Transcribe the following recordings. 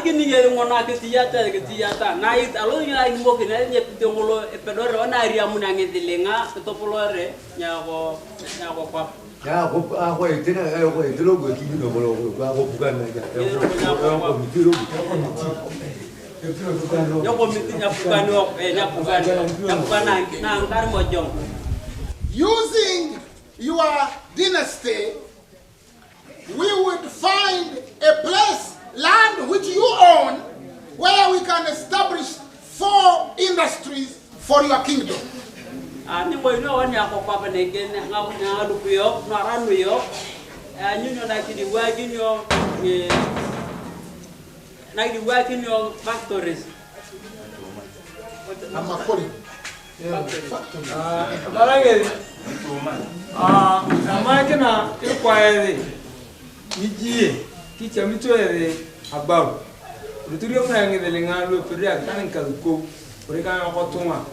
Agini ngona ketiyata na it alo nya ngmo kene nye pitongolo epedore ona aria munangedelenga topolore nyako kwa ya ko itina ko itilo go kini no bolo ko bugana ya ko mitiro yoko mitinya bugano nyapugana na KARAMOJA. Using your dynasty, we would find a place, land which you own, where we can establish 4 industries for your kingdom. Ani mo ino wani akokwa panegen nga lukuyo na ranuyo nyunyo na kidi waginyo na kidi waginyo factories. Amakoli. Barangeri. Amakina ikwaere. Nijie kicha mitwere abaru. Ruturiyo mwangedelenga lo peria kanankaluko. Oreka yakotuma.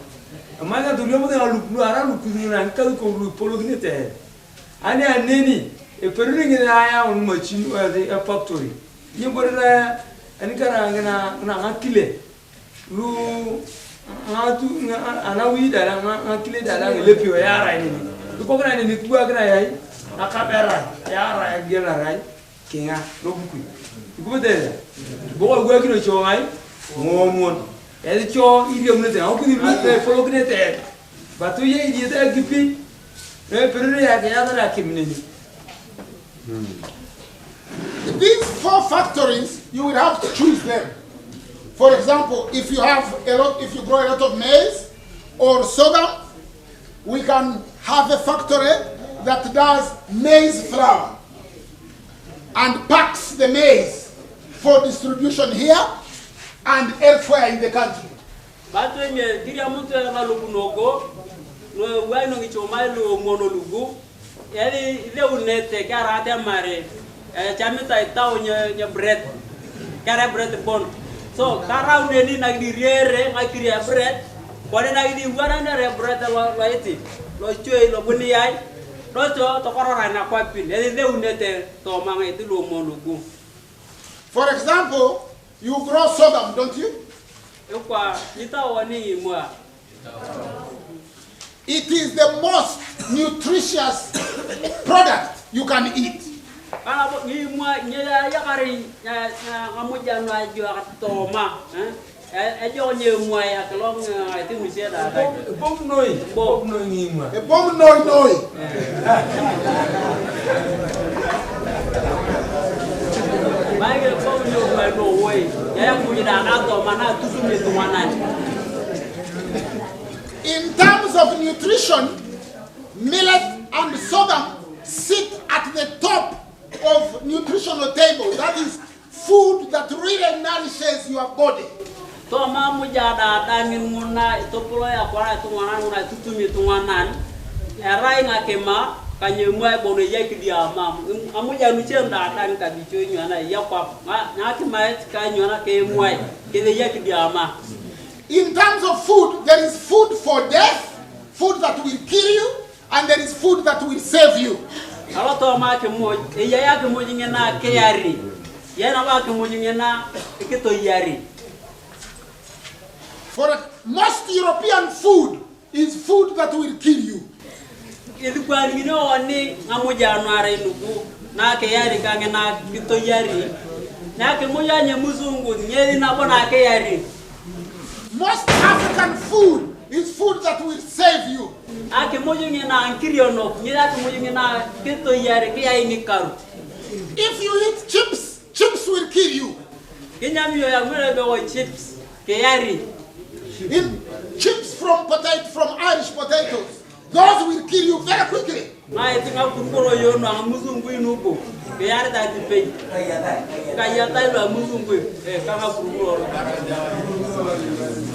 Amana dunia mo na lukulu ara lukulu na nkaluko lu polognete. Ani aneni e peruri ngina ya on machine a factory. Yimborela ani karanga na ngakile. Lu ngatu anawi dala ngakile dala ngelepio yara ni. Lukokana ni kuwa kana yai akabera yara ya gela rai kinga lobuku. Ikubodela. Bogo gwa kino chongai ngomon. The These 4 factories, you will have to choose them. For example, if you grow a lot of maize or sorghum, we can have a factory that does maize flour and packs the maize for distribution here and elsewhere in the country. But when you get a look, no, why no get your milo monologu? They will not take a mare, a chamita town your bread, carry bread bone. So, Kara really like the rare, like the bread, but then I did 100 bread along it. Lost you a bunny eye, not to Corona Quapin, and they will not take Tomang to Monologu. For example, you grow sorghum, don't you? It is the most nutritious product you can eat. In terms of nutrition, millet and sorghum sit at the top of nutritional table. That is food that really nourishes your body. Kanyemwa bono yaki diama amuja nuchenda dan kabicho nyana yakwa nyaki maet kanyona kemwa kede yaki diama. In terms of food, there is food for death, food that will kill you, and there is food that will save you. Aloto make mo yake mo nyina keyari yana ba ke mo nyina ikito yari. For most European food is food that will kill you. Ilikuwa ngino oni amuja anware nugu na ke yari kange na kito yari na ke moja nye muzungu nyeri na bona ke yari. Most African food is food that will save you. Ake moja ngena ankiriono nyera ke moja ngena kito yari ke ya ini karu. If you eat chips, chips will kill you. Kenyamio ya mwele bewo chips ke yari. In chips from Irish potatoes, those will kill you very quickly.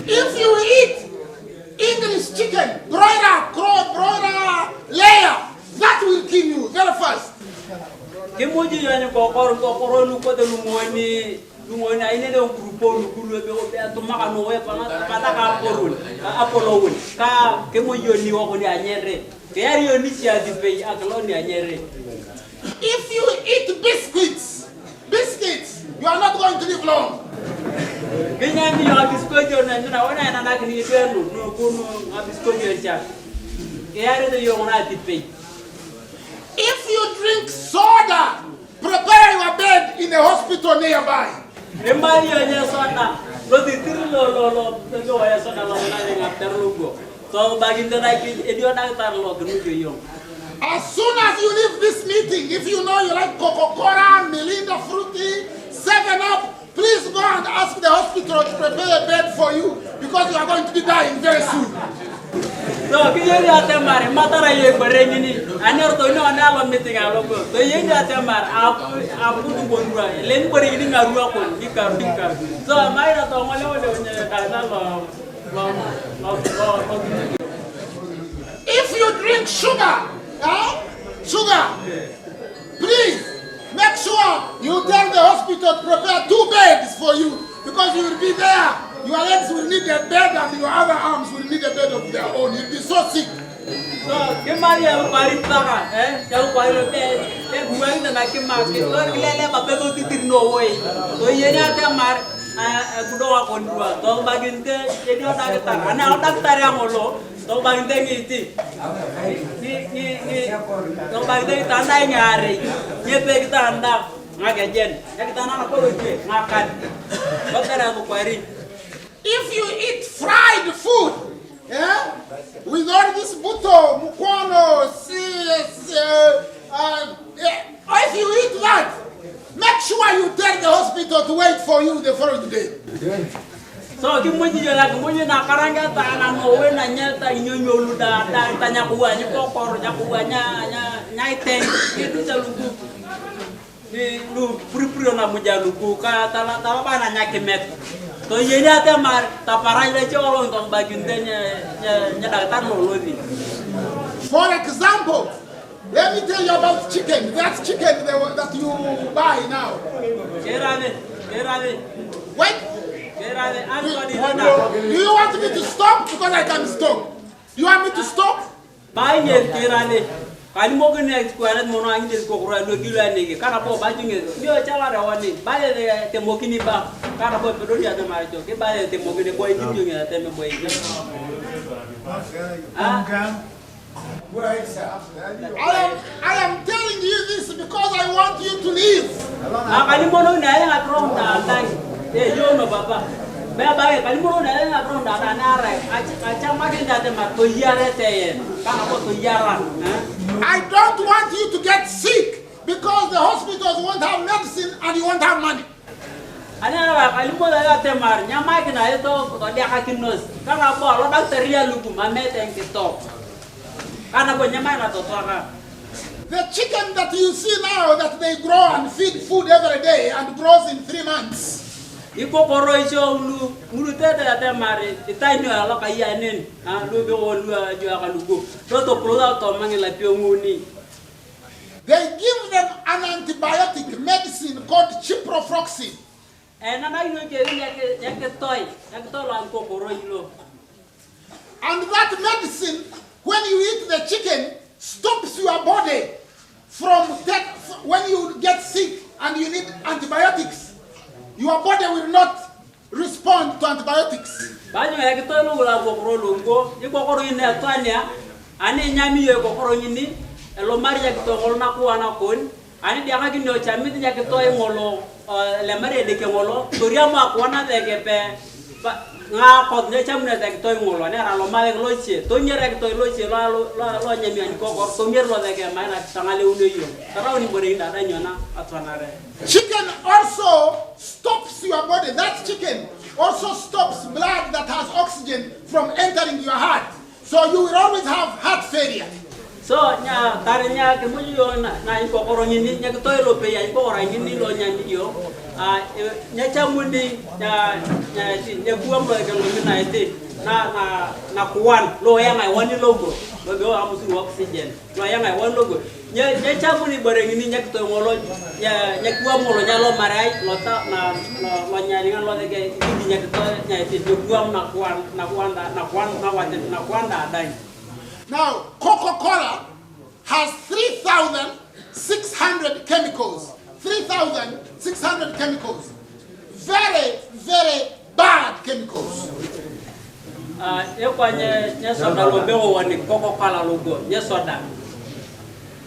If you eat English chicken, broiler layer, that will kill you very fast. If you eat biscuits, you are not going to live long. Kenya mi abiscojo na wana na nakini kwenu no kuno abiscojo cha. Yare de yo na tipe. If you drink soda, prepare your bed in a hospital nearby. Emali yo soda. Lo ditirlo ya soda lo na nga terlugo. So baginda na ki edio na tarlo gnu yo. As soon as you leave this meeting, if you know you like Coca-Cola, Melinda Fruity, 7-Up, please go and ask the hospital to prepare a bed for you because you are going to be dying very soon. So, kiyeri atemar, matara ye berengini, aner to ino analo meeting aloko. So yeri atemar, apu kubonwa, len berengini ngarua kon, bika. So maira to mole onye kaza lo. If you drink sugar, please make sure you tell the hospital to prepare 2 beds for you because you will be there. Your legs will need a bed and your other arms will need a bed of their own. You'll be so sick. So, kemari ya paritaka, ya parirote, buang na kemaki, so kilele bapedo titirno way. So yeni atemar, kudoa kondua. So baginte, yeni otak tar, ana otak tar yang olo. So baginte ngiti, so baginte tanda ngari, nyepe kita anda ngagejen, ya kita nana kolo je ngakan. Bakara aku pari. If you eat fried food, with all this buto, mukwano, if you eat that, make sure you tell the hospital to wait for you the following day. So kimuji jola kimuji na karanga ta na ngowe na nyata nyonyo luda ta tanya kuwa nyokor nyakuwa nyaiteng itu jaluku ni lu puri na mujaluku ka tala bana nyakemet. So yeni atemar taparai le cholong tong bagintenya nyadatan lolozi. For example, let me tell you about chicken. That's chicken that you buy now. Kerane. Wait. Do you want me to stop? Because I can stop. You want me to stop? Buy kerane. Kani mogu next kuanet mono angi des kokura do kilo anege kana po bajunge ndio chala rawani bale te mokini ba kana po pedo dia de marijo ke bale te mokini boy jinjo ngi te me boy I am telling you this because I want you to leave. Kani mono na ya krom da tang yo no baba ba kani mono na ya krom da na ara acha makinda te ma to yare te kana po to yara I don't want you to get sick because the hospitals won't have medicine and you won't have money. Ana kalimo la temar nyama kina ito ko dia hakinos kana bo lo bakteria lugu mamete ngito kana bo nyama na to toka. The chicken that you see now that they grow and feed food every day and grows in 3 months. Iko koro iso mulu tete temar itaino la kayanen lu be wolu jo akalugo to product to mangela pionguni. They give them an antibiotic medicine called ciprofloxacin. And that medicine, when you eat the chicken, stops your body from when you get sick and you need antibiotics. Your body will not respond to antibiotics. Ani dia ngaki no chami dia ketoy ngolo le mare de ke ngolo toria ma kwana de ke pe nga kot ne chamne de ketoy ngolo ne ra lo male lo che to nyere ketoy lo che lo nyami ani ko to nyer lo de ke ma na tangale uno yo tara oni bore nda da nyona atwanare. Chicken also stops your body. That chicken also stops blood that has oxygen from entering your heart, so you will always have heart failure. So nya tarinya ke muyo na iko korongini nya ketoy lo pe ya iko orangini lo nya yo nya chamundi nya kuam lo ke lo na ite na kuan lo yang ai wani logo lo go amusu oxygen lo yang ai wan logo nya chamuni borengini nya ketoy ngolo nya kuam lo nya lo marai lo ta lo nya dengan lo ke nya ketoy nya ite kuam na kuan da dai. Now, Coca-Cola has 3,600 chemicals. 3,600 chemicals. Very, very bad. kwa nye soda lobe woni koko kala logo nye soda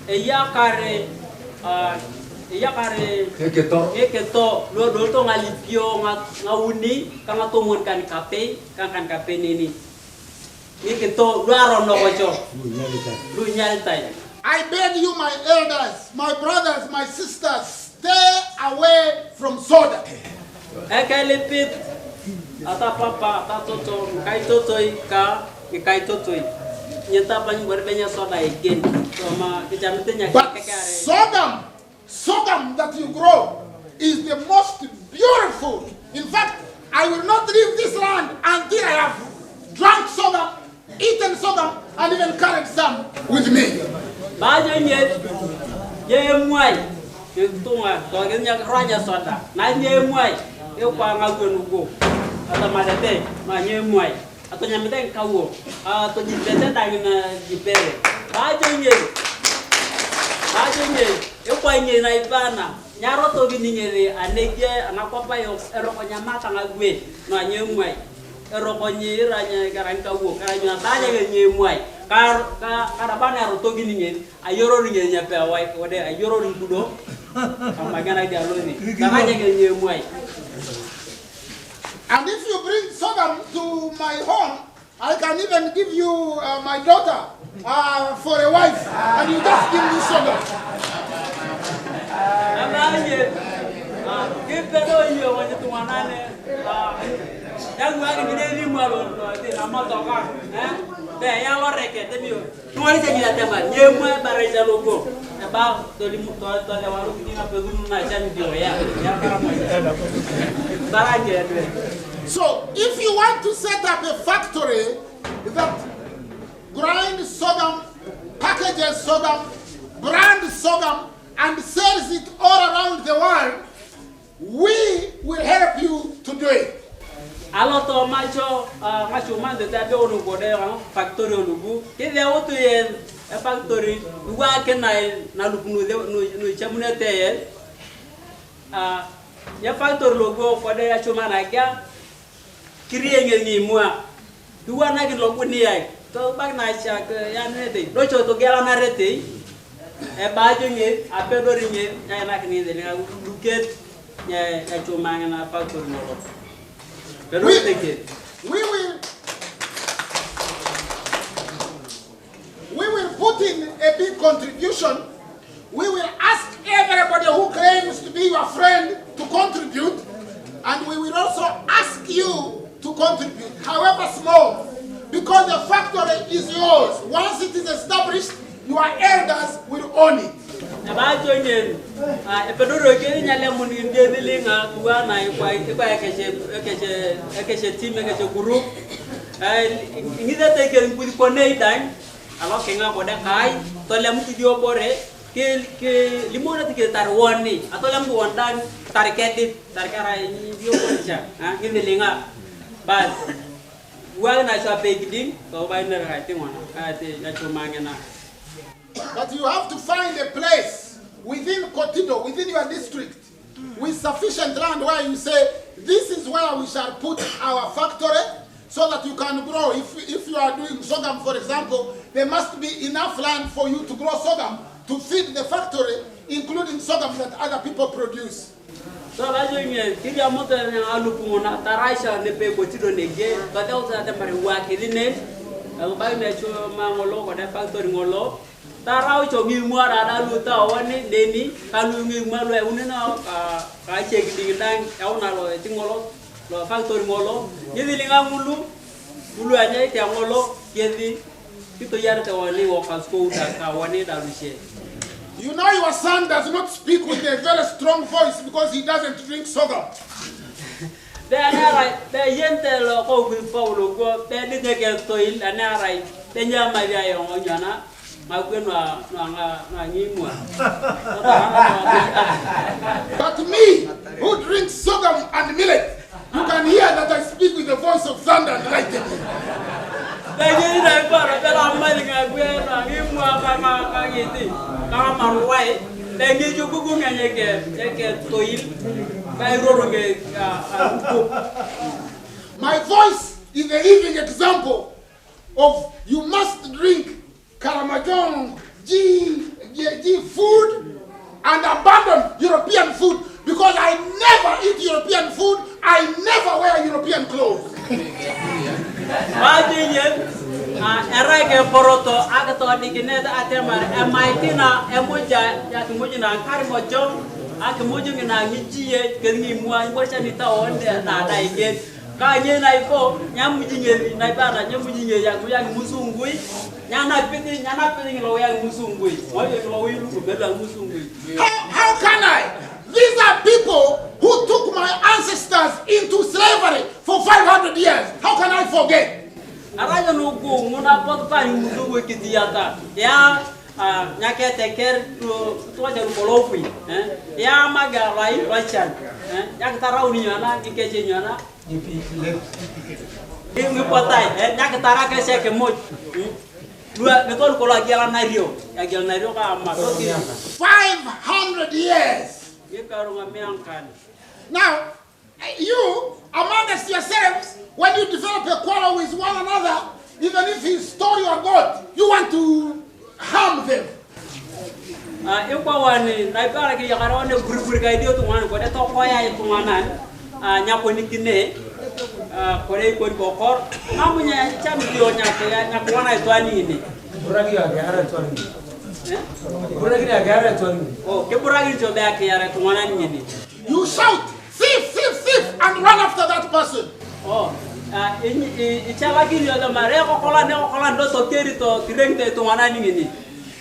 yakare eketo lo do to ngalipio ngauni kanga to mon kan kape nini eketo lo arono kocho lu nyaltai. I beg you, my elders, my brothers, my sisters, stay away from soda. Ekelipit ata papa ata toto kai totoi ka kai totoi nyata pan berbenya soda again sama kecamatan but sorghum that you grow is the most beautiful. In fact, I will not leave this land until I have drunk sorghum, eaten sorghum, and even carried some with me. Bajo nye mwai tunga to genya raja soda na nye mwai e kwa ngagonugo ata madete ma nye mwai ato nyamete kawo ato jibete dangina jibere bajo nye e kwa nye na ibana nyaro to binyere anege anakwapa yo eroko nyamata ngagwe na nye mwai eroko nye ranya garang kawo karanya tanya nye mwai karabana roto binyere ayoro nye nyape awai wode ayoro ringudo amagana dia loni tanya nye mwai. And if you bring sorghum to my home, I can even give you my daughter for a wife, and you just give me sorghum. So, if you want to set up a factory that grinds sorghum, packages sorghum, brands sorghum, and sells it all around the world, we will help you to do it. Aloto macho mande tabe onu gode factory olugu kile otu ye factory uwa ke na lupunu no chamunete ye ya factory logo kode ya chuma na ga krienge ni mwa duwa na ki logo ni ai to bag na cha ke ya nete do cho to gela na rete e ba jonge apedo ringe ya na ki ni de na duket ya chuma na factory no. We will put in a big contribution. We will ask everybody who claims to be your friend to contribute, and we will also ask you to contribute, however small, because the factory is yours. Once it is established, your elders will own it. Epedoro ke nyale mun inde dilinga tuwa na kwa ekese team ekese group ngida teke ngudi kone dan alo kenga boda kai to lem ti dio bore ke limona tike tarwoni ato lem wondan tariketi tarkara dio bonja ngidilinga bas wa na sa pegiding to ba na hati ngona ate na chumangena. But you have to find a place within Kotido, within your district, with sufficient land where you say, this is where we shall put our factory so that you can grow. If you are doing sorghum, for example, there must be enough land for you to grow sorghum to feed the factory, including sorghum that other people produce. So that's why you are not alupuna taraisha nepe Kotido nege, but also at the mariwaki line, by nature mangolo or the factory ngolo. Tarau chogi muara ada luta awani deni kalu ngi malu unena ka cek dingdang kauna lo tingolo lo factory ngolo jadi linga mulu aja itu ngolo jadi itu yar tawani wakasko udah kawani dalusie. You know your son does not speak with a very strong voice because he doesn't drink sorghum. They yentel ko bi Paulo go they didn't toil anarai they nyama dia yang onyana. But me, who drinks sorghum and millet, you can hear that I speak with the voice of thunder and lightning. My voice is a living example of you must drink KARAMOJA JEI food and abandon European food, because I never eat European food, I never wear European clothes. Poroto agato dikinet atemar emaitina emuja yakimujina KARAMOJA akimuju na ngijiye kengi mwa ngosha nitaonde na daige kanye na iko nyamujinye na ibara nyamujinye ya musungui nyana piti ngilo ya musungui moyo ngilo wilu kubela musungui. How can I? These are people who took my ancestors into slavery for 500 years. How can I forget? Araja nugu muna potpa musungui kitiata ya nyake teker tu aja rumolofi ya maga lai rachan yang tarau ni nyana dikeje nyana ini potai nyake taraka se ke moj dua betul kalau agilan nario ka ama 500 years. ye karunga meangkan. Now you amongst yourselves, when you develop a quarrel with one another, even if he stole your God, you want to harm them. Ikwa wani na ibara ki yakara wani guri ga idio tu wani kode to koya itu wanan nyako nikine kode ko bokor amunya chami dio nyako wana itu ani ini buragi agara tu ani buragi agara tu ani oh ke buragi to be akiyara tu wana ini. You shout thief thief thief and run after that person. Oh ini chala gini ada mare ko kola do to keri to kirengte tu wana ini.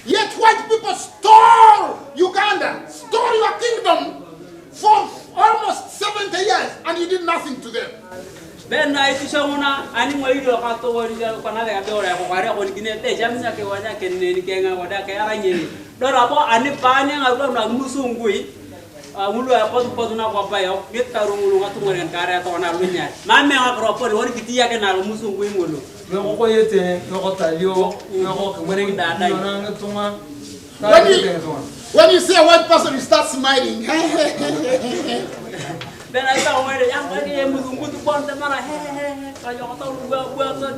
Yet white people stole Uganda, stole your kingdom for almost 70 years, and you did nothing to them. Ben na itu semua ani mo ido ka to wori ga kana ga be ora ko kare ko gine te jamnya ke wanya ke ni ke nga wada ke ara nyeri do rabo ani pane nga do na musungui mulu ya potu na ko bayo gitaru mulu ngatu ngoren kare to na lunya mame nga ko po wori kitiya ke na musungui mulu no ko yete no ko talio no ko ngere da da na tuma when you see a white person, you start smiling. Ben I saw where yang lagi yang musuh tu pon temara kalau kau tahu gua tu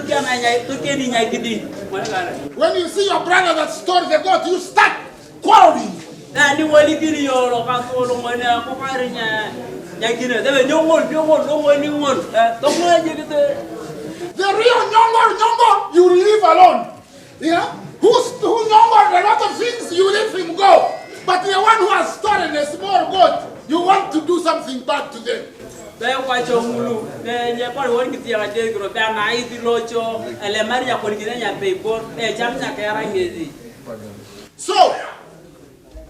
kian aja tu kian ini gini mana kan. When you see your brother that stole the goat, you start quarreling. Nah ni wali gini yo lo kan tu lo mana aku karinya yang gini. Tapi nyongol ni ngol. Tunggu aja gitu. The real nyongol, you leave alone. Yeah. Who nyongol a lot of things, you let him go. But the one who has stolen a small goat, you want to do something bad to them. Saya kuacho mulu, ni apa orang kita yang ada grup yang naik di lojo, lemari yang orang kita yang paper, jamnya kayak orang ini. So,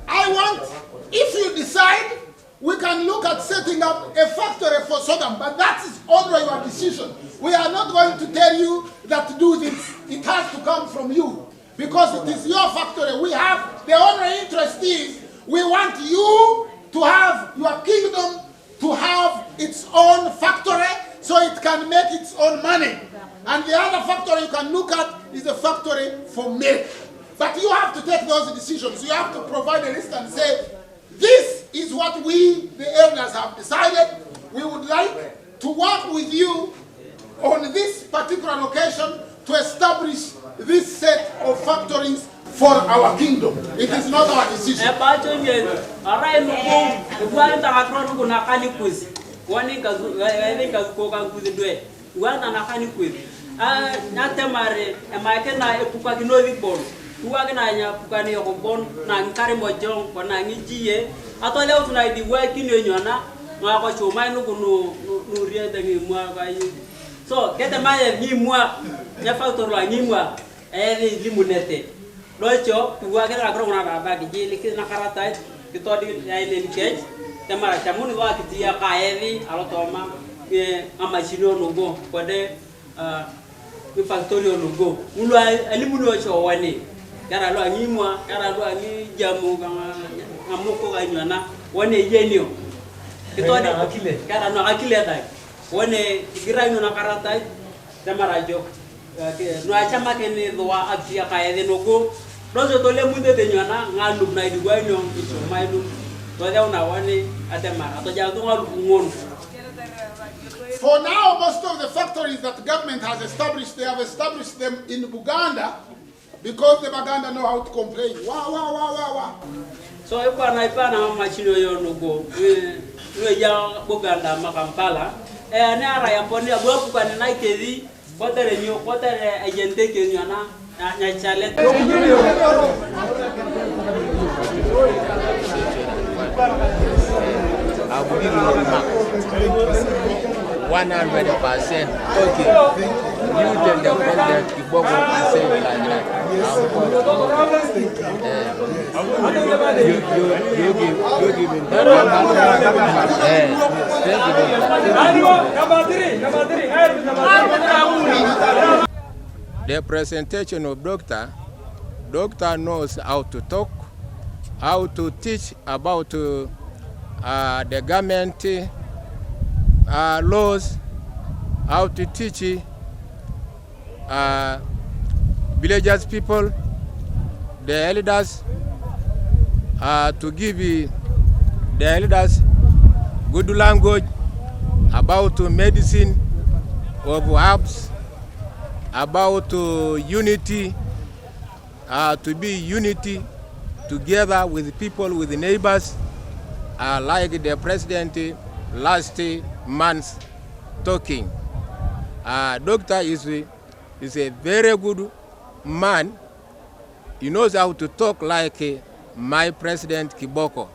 I want, if you decide, we can look at setting up a factory for Sodom, but that is already your decision. We are not going to tell you that to do this. It has to come from you. Because it is your factory. We have, the only interest is, we want you to have your kingdom to have its own factory so it can make its own money. And the other factory you can look at is a factory for milk. But you have to take those decisions. You have to provide a list and say, this is what we, the elders, have decided. We would like to work with you on this particular location to establish this set of factories for our kingdom. It is not our decision. So, kita main ni mua, ya faktor lah ni mua, limunete. Lojo, dua kita agak orang apa bagi, lekis nakaratai, kita di lain cage, temara camun gua kita kaya alo toma, amasino logo, pada faktorio logo. Mulu limuno cowani, cara lo ni mua, cara lo ni jamu, ngamuko kanyana, wane jenio. Kita di, cara no akile dah. Wane girai no nakaratai tamarajo no achama kene doa abia kaya de nogo rozo tole munde de nyana ngalu na idigwa nyo iso mailu to ya una wane atemara to ja to ngalu ngon. For now most of the factories that the government has established, they have established them in Buganda because the Baganda know how to complain. Wah, wah, wah, wah, wah. So ipana machino yo nugo ya Buganda makampala ne ara ya poni abu kan na kedi kotere nyo kotere agente ke nyo na chale 100%. Okay. You tell them that you both want to say like that. You give him that. The presentation of doctor knows how to talk, how to teach about the government laws, how to teach villagers people, the elders, to give the elders good language about medicine of herbs, about unity, to be unity together with people, with the neighbors, like the president last month talking. Doctor is a very good man. He knows how to talk like my president Kiboko,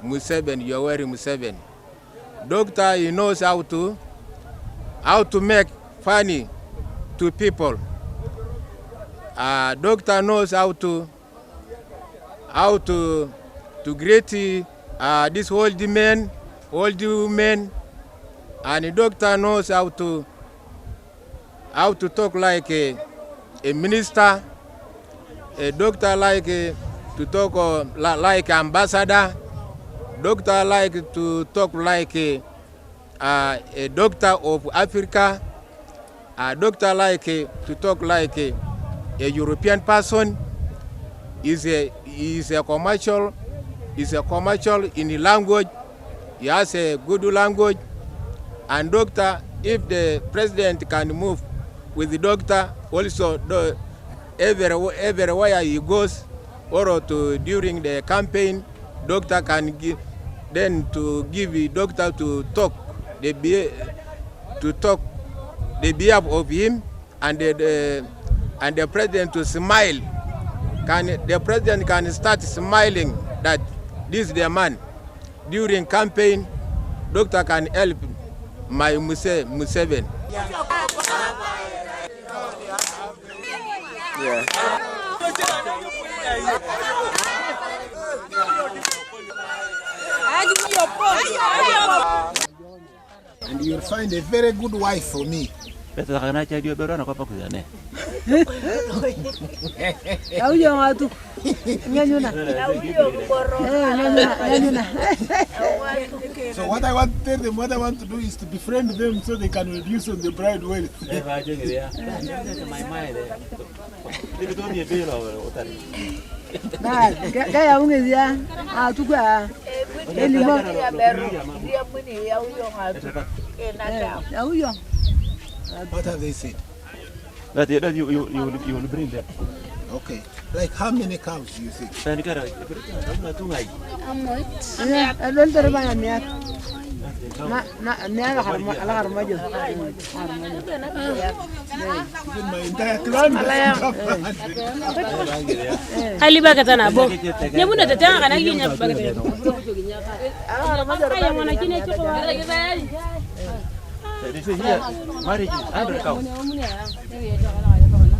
Museveni, Yoweri Museveni. Doctor, he knows how to make funny to people. Doctor knows how to greet this old men, old women, and the doctor knows how to talk like a minister. A doctor like to talk like ambassador. Doctor like to talk like a doctor of Africa. A doctor like to talk like a European person. Is a commercial. Is a commercial in the language. He has a good language. And doctor, if the president can move with the doctor, also everywhere he goes, or during the campaign, doctor can give the doctor to talk the behalf of him, and the president to smile. The president can start smiling that this is the man. During campaign, doctor can help my Museveni. Yeah. And you'll find a very good wife for me. So what I want to tell them, what I want to do is to befriend them so they can reduce on the bride wealth. What have they said? That you will bring them. Okay. Like how many cows do you think? My entire clan.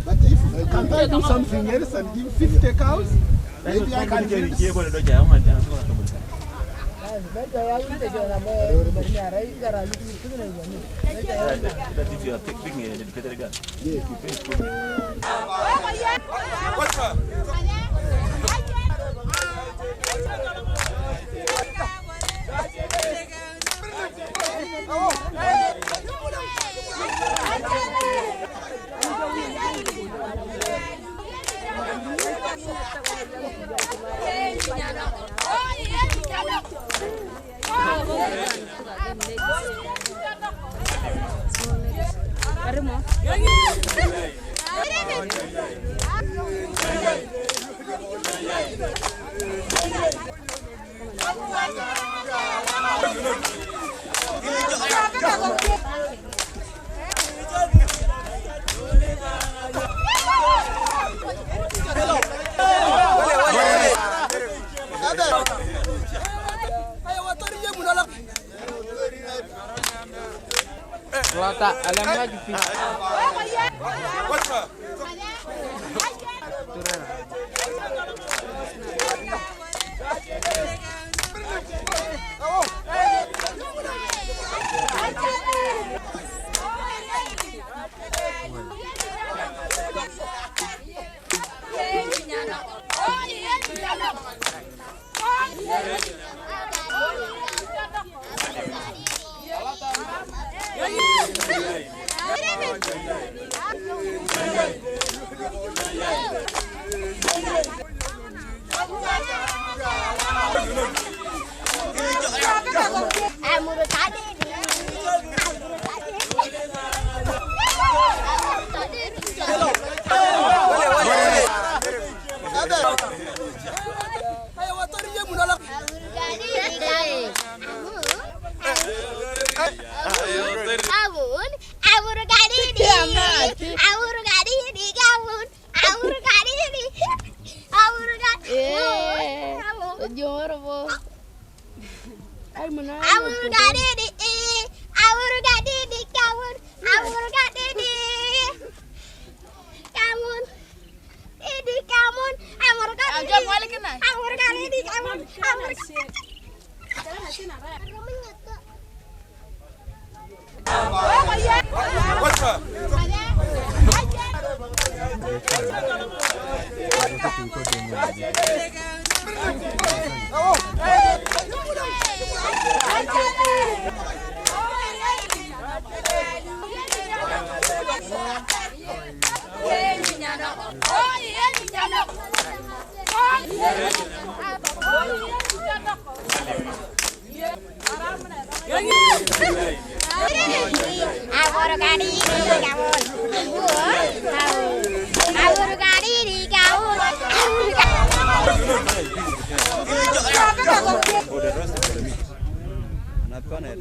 But if can't I do something else and give 50 cows? Maybe I can do this.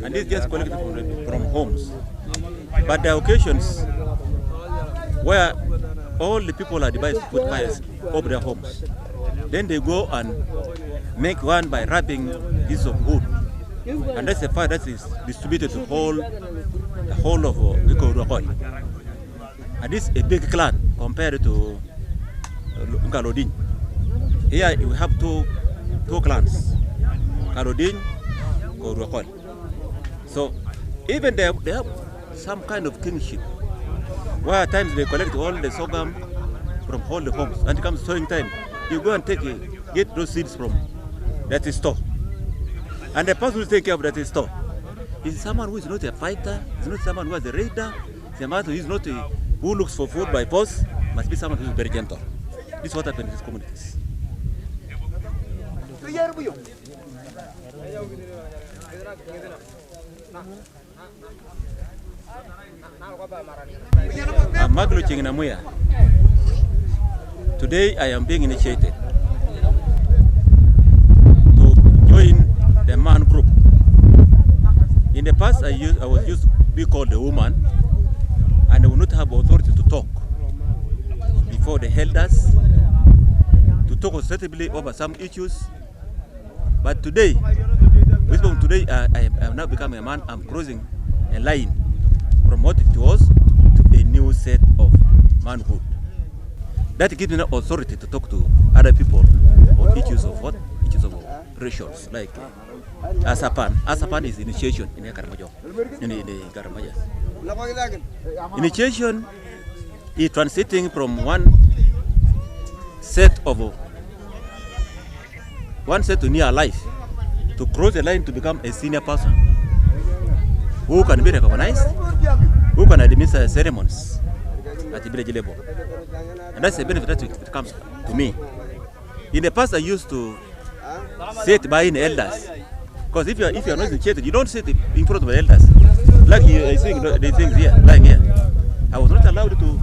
And this just collected from homes. But there are occasions where all the people are advised to put fires over their homes. Then they go and make one by wrapping pieces of wood. And that's a fire that is distributed to the whole of Ruakol. And this is a big clan compared to Kalodin. Here we have two clans, Kalodin and Ruakol. So even they have some kind of kingship, where at times they collect all the sorghum from all the homes, and it comes sowing time, you go and get those seeds from that store. And the person who takes care of that store is someone who is not a fighter, is not someone who is a raider, someone who is not who looks for food by force, must be someone who is very gentle. This is what happens in these communities. I'm Maglo Chinginamuya. Today I am being initiated to join the man group. In the past I was used to be called a woman, and I would not have authority to talk before the elders, to talk assertively over some issues. But today, I have now become a man. I'm crossing a line from what it was to a new set of manhood. That gives me the authority to talk to other people on issues of what? Issues of rituals, like Asapan. Asapan is initiation in the KARAMOJA. Initiation is transiting from one set to near life, to cross the line to become a senior person who can be recognized, who can administer ceremonies at the village level. And that's the benefit that it comes to me. In the past, I used to sit by the elders, because if you are not initiated, you don't sit in front of the elders. Like you are seeing the things here, lying here. I was not allowed to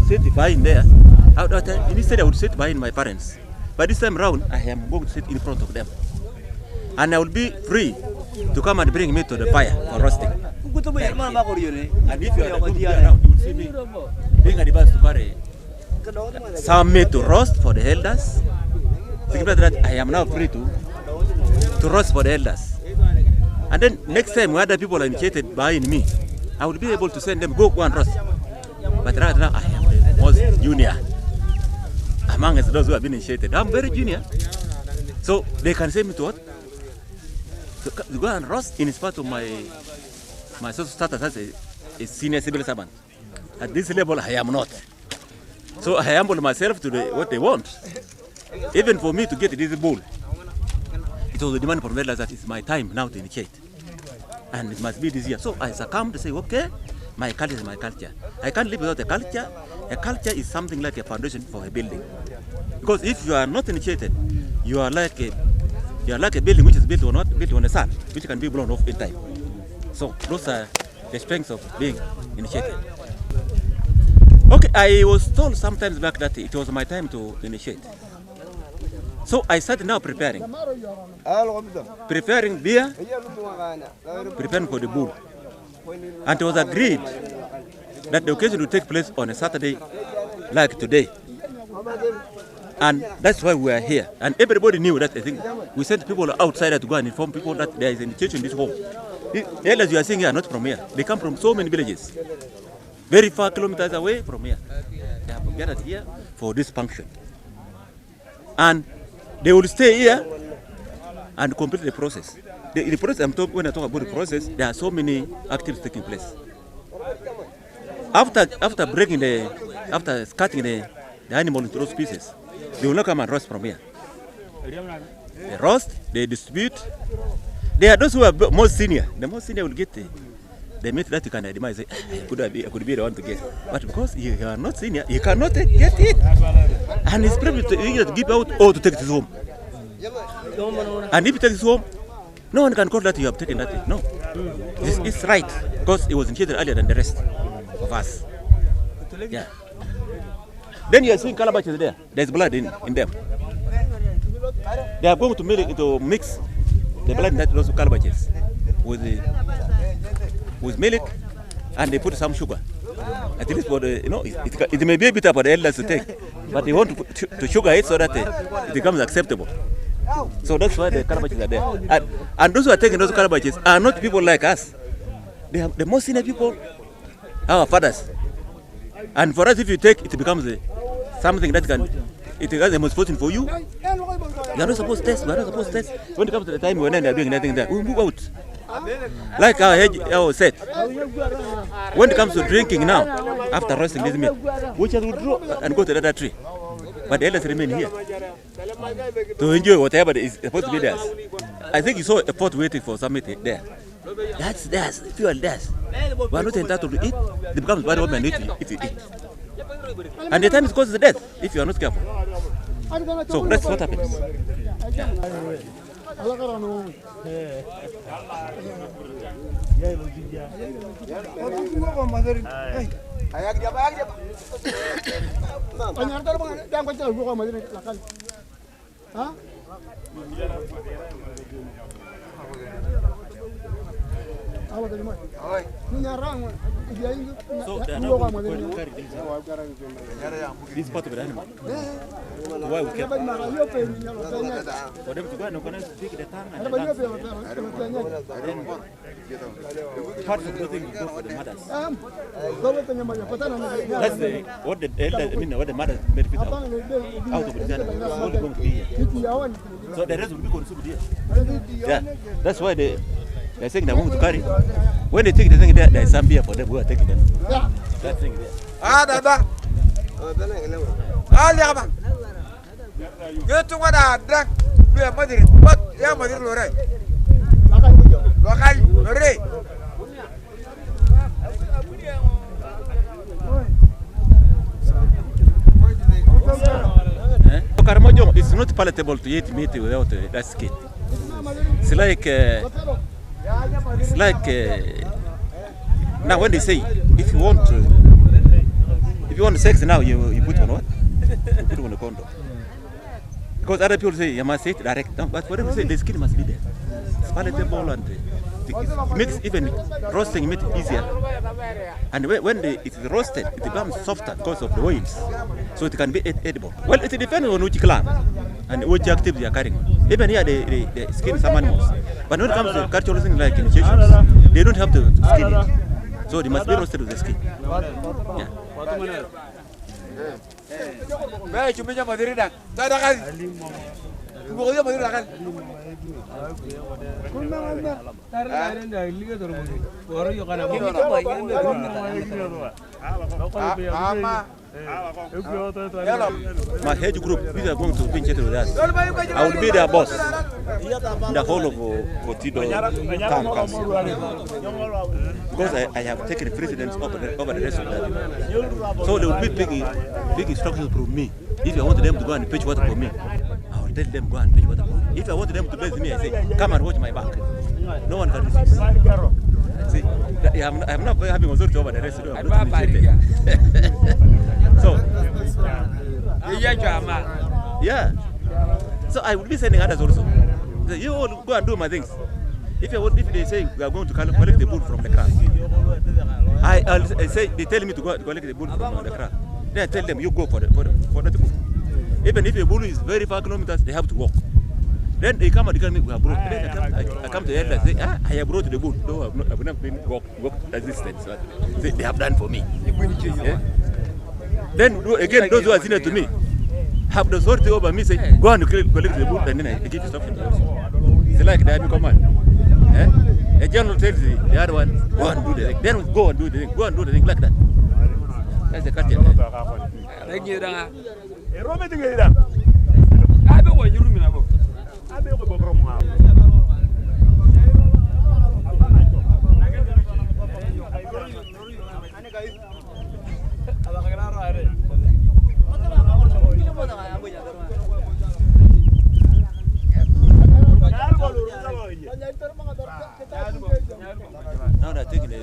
sit behind there. Instead, I would sit behind my parents. But this time around, I am going to sit in front of them. And I will be free to come and bring me to the fire for roasting. And if you are going to be around, you will see me being advised to carry some meat to roast for the elders. Significant that I am now free to roast for the elders. And then next time when other people are initiated behind me, I will be able to send them, go and roast. But right now I am the most junior among those who have been initiated. I'm very junior. So they can send me to what? To go and roast in spite of my social status as a senior civil servant. At this level I am not. So I humble myself to what they want. Even for me to get this bull, it was a demand from elders that it's my time now to initiate. And it must be this year. So I succumbed to say, okay, my culture is my culture. I can't live without a culture. A culture is something like a foundation for a building. Because if you are not initiated, you are like a building which is built on the sand, which can be blown off in time. So those are the strengths of being initiated. Okay, I was told sometimes back that it was my time to initiate. So I started now preparing beer, preparing for the bull. And it was agreed that the occasion would take place on a Saturday like today. And that's why we are here. And everybody knew that. I think we sent people outside to go and inform people that there is an initiation in this home. The elders you are seeing here are not from here. They come from so many villages, very far kilometers away from here. They have gathered here for this function. And they will stay here and complete the process. The process, when I talk about the process, there are so many activities taking place. After cutting the animal into those pieces, they will not come and roast from here. They roast, they distribute. There are those who are more senior. The most senior will get the meat that you can admire. Say, I could be the one to get. But because you are not senior, you cannot get it. And it's probably to give out or to take it home. And if you take it home, no one can call that you have taken that. No. It's right. Because it was initiated earlier than the rest of us. Yeah. Then you are seeing calabashes there. There's blood in them. They are going to mix the blood in those calabashes with milk, and they put some sugar. At least for the, it may be a bit for the elders to take, but they want to sugar it so that it becomes acceptable. So that's why the calabashes are there. And those who are taking those calabashes are not people like us. They are the most senior people, our fathers. And for us, if you take, it becomes something that it becomes a misfortune for you. You are not supposed to test. We are not supposed to test. When it comes to the time when they are doing nothing there, we move out. Like our said, when it comes to drinking now, after roasting this meat, we shall withdraw and go to the other tree. But the elders remain here to enjoy whatever is supposed to be theirs. I think you saw a pot waiting for some meat there. That's theirs, fuel theirs. We are not entitled to eat. It becomes bad woman if you eat. And the time is causes death if you are not careful. So that's what happens. So they are now going to carry this part of the animal. Why we kept for them to go and organize to take the tongue and the then parts of the thing will go for the mothers. That's what the mothers benefit out of the animal. It's only going to be here. So the rest will be consumed here. Yeah, that's why they're saying they want to carry. When they take the thing there is some beer for them who are taking them. That thing there. Dada. Liaba. Get to what I drank. We are mother. What? Yeah, mother, Lore. Local, Lore. KARAMOJA, it's not palatable to eat meat without that skin. It's like now when they say if you want If you want sex now, you put on what? You put on a condom. Because other people say you must say it direct. No, but for them to say the skin must be there. It's palatable and it makes even roasting meat easier. And when it is roasted, it becomes softer because of the oils. So it can be edible. Well, it depends on which clan and which activities you are carrying. Even here, they skin some animals. But when it comes to cultural things like initiations, they don't have to skin it. So they must be roasted with the skin. Yeah. Cuma Madrid dah. Tak ada kan? Bukannya Madrid dah kan? My age group, we are going to pinch it with us. I will be their boss in the whole of Otido town council. Because I have taken precedence over the rest of them. So they will be big instructions from me. If I want them to go and fetch water for me, I will tell them go and fetch water for me. If I want them to bless me, I say, come and watch my back. No one can resist. See, I'm not having authority over the rest of them. So, yeah. So I will be sending others also. You all go and do my things. If they say we are going to collect the bull from the crowd, I say they tell me to go collect the bull from the crowd. Then I tell them you go for the bull. Even if a bull is very far kilometers, they have to walk. Then they come and tell me we have brought. Then I come to the elder and say, I have brought the bull. No, I've not been walk that distance. They have done for me. Yeah? Then again, those who are senior to me have the authority over me. Say, go and collect the bull, and then I give instructions. It's like the army command. A general tells the other one, go and do the thing. Then go and do the thing. Go and do the thing like that. That's the culture. Thank you, Danga. Now they're taking it.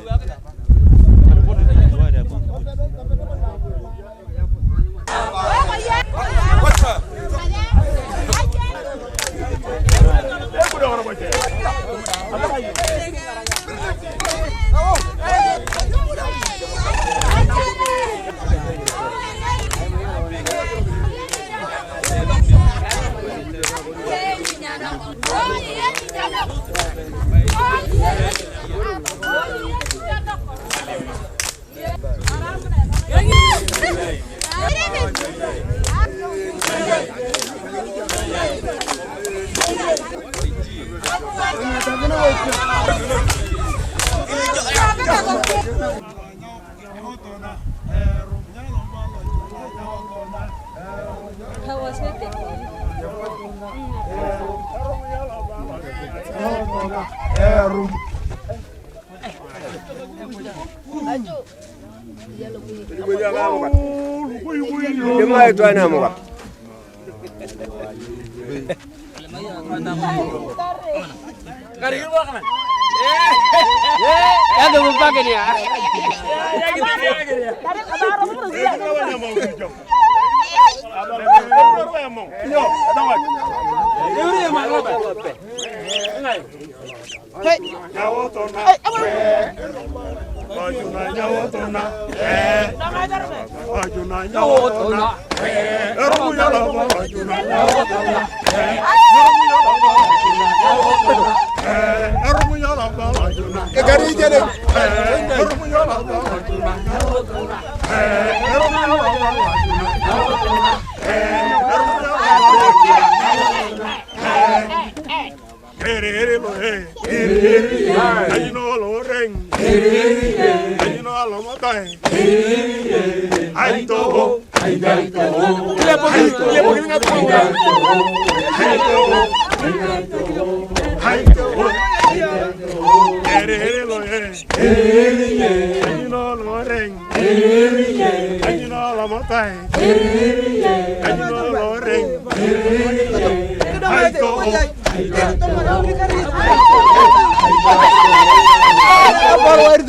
Forward.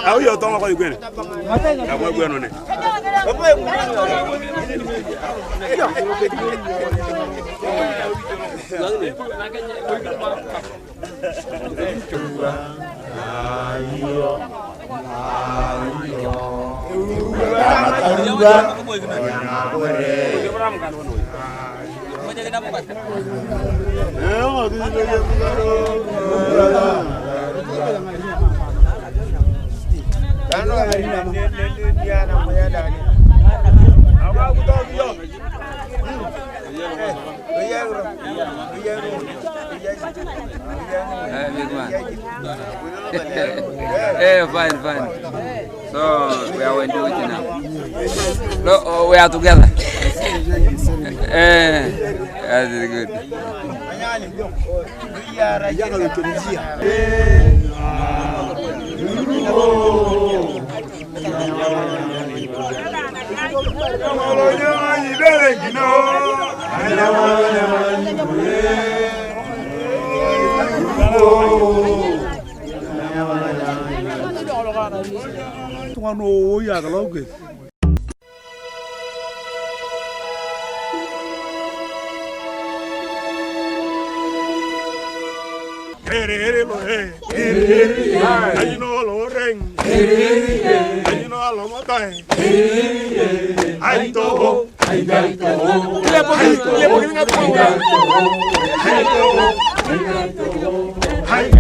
Au yo toma kwa igwene. Ya kwa igwene ne. Fine. So we are going to do it now. No, we are together. That is good. Hi,